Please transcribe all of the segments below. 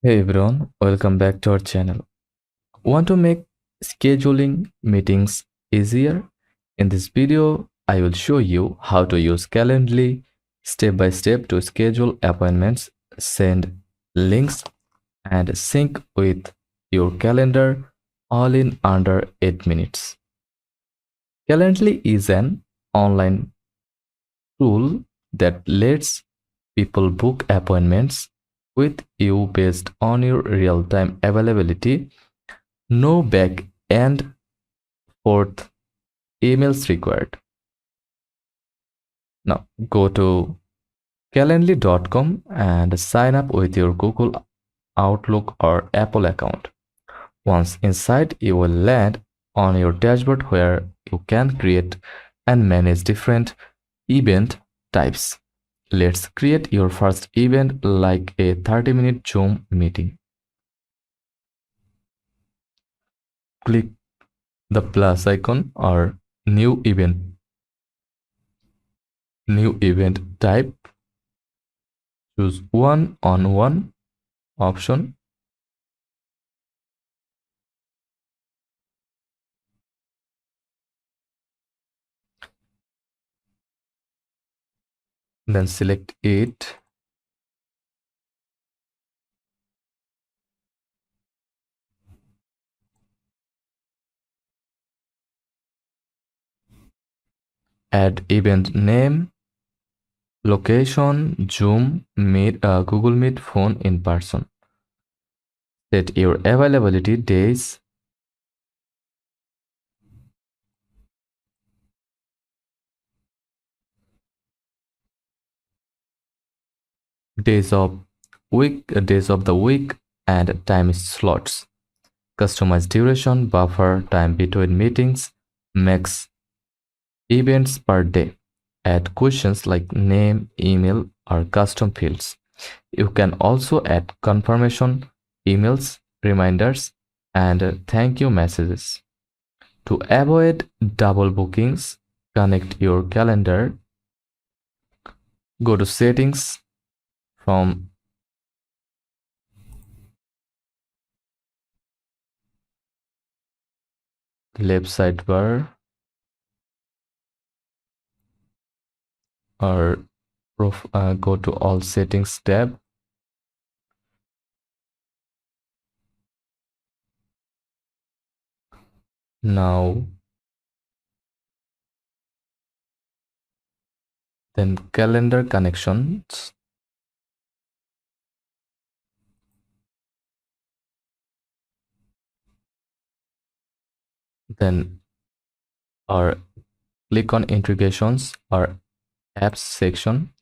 Hey everyone, welcome back to our channel. Want to make scheduling meetings easier? In this video, I will show you how to use Calendly step by step to schedule appointments, send links, and sync with your calendar all in under 8 minutes. Calendly is an online tool that lets people book appointments with you based on your real time availability. No back and forth emails required. Now go to calendly.com and sign up with your Google Outlook or Apple account. Once inside, you will land on your dashboard where you can create and manage different event types. Let's create your first event like a 30-minute Zoom meeting. Click the plus icon or new event type. Choose one-on-one option. Then select it. Add event name, location, Zoom, Meet, Google Meet, phone, in person. Set your availability days. Days of the week, and time slots. Customize duration, buffer time between meetings, max events per day. Add questions like name, email, or custom fields. You can also add confirmation emails, reminders, and thank you messages. To avoid double bookings, connect your calendar. Go to settings from left sidebar or go to all settings tab. Now then calendar connections. Then or click on integrations or apps section.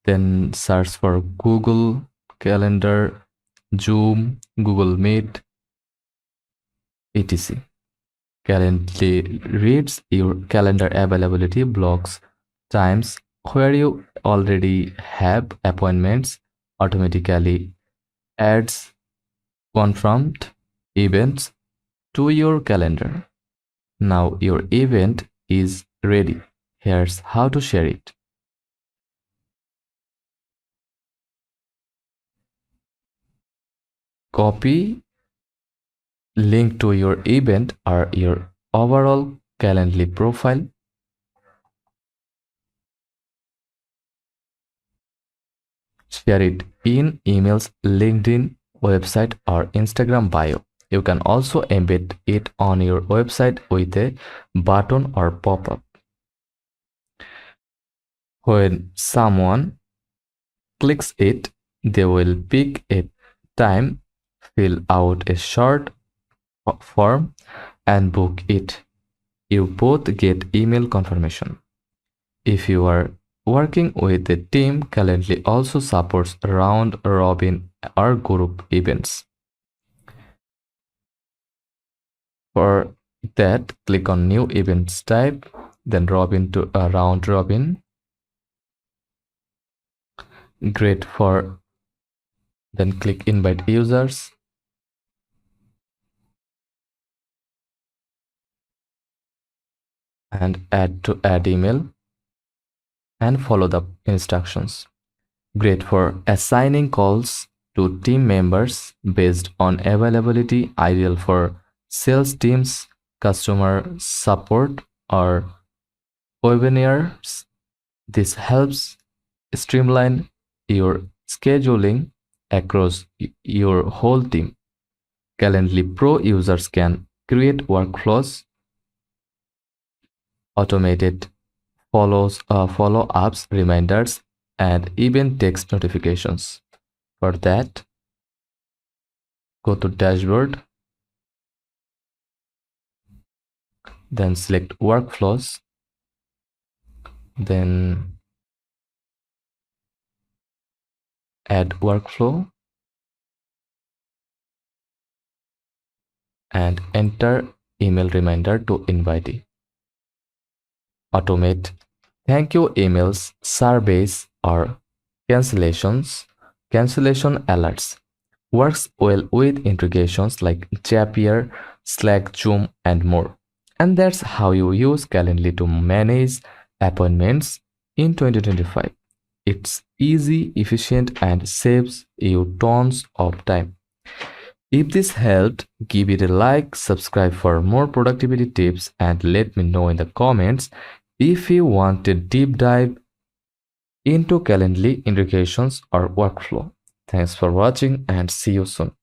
Then search for Google Calendar, Zoom, Google Meet, etc. Calendly reads your calendar availability blocks times where you already have appointments, automatically adds confirmed events to your calendar. Now your event is ready. Here's how to share it. Copy link to your event or your overall Calendly profile. Share it in emails, LinkedIn, website, or Instagram bio. You can also embed it on your website with a button or pop-up. When someone clicks it, they will pick a time, fill out a short form, and book it. You both get email confirmation. If you are working with a team, Calendly also supports round robin or group events. For that, click on new events type, then robin to a round robin. Great for then click invite users. And add to add email and follow the instructions. Great for assigning calls, to team members based on availability, ideal for sales teams, customer support, or webinars. This helps streamline your scheduling across your whole team. Calendly Pro users can create workflows, automated follow-ups, reminders, and even text notifications. For that, go to Dashboard, then select Workflows, then Add Workflow, and enter email reminder to invitee. Automate thank you emails, surveys, or cancellations. Cancellation alerts works well with integrations like Zapier, Slack, Zoom, and more. And that's how you use Calendly to manage appointments in 2025. It's easy, efficient, and saves you tons of time. If this helped, give it a like, subscribe for more productivity tips, and let me know in the comments if you want a deep dive into Calendly integrations or workflow. Thanks for watching and see you soon.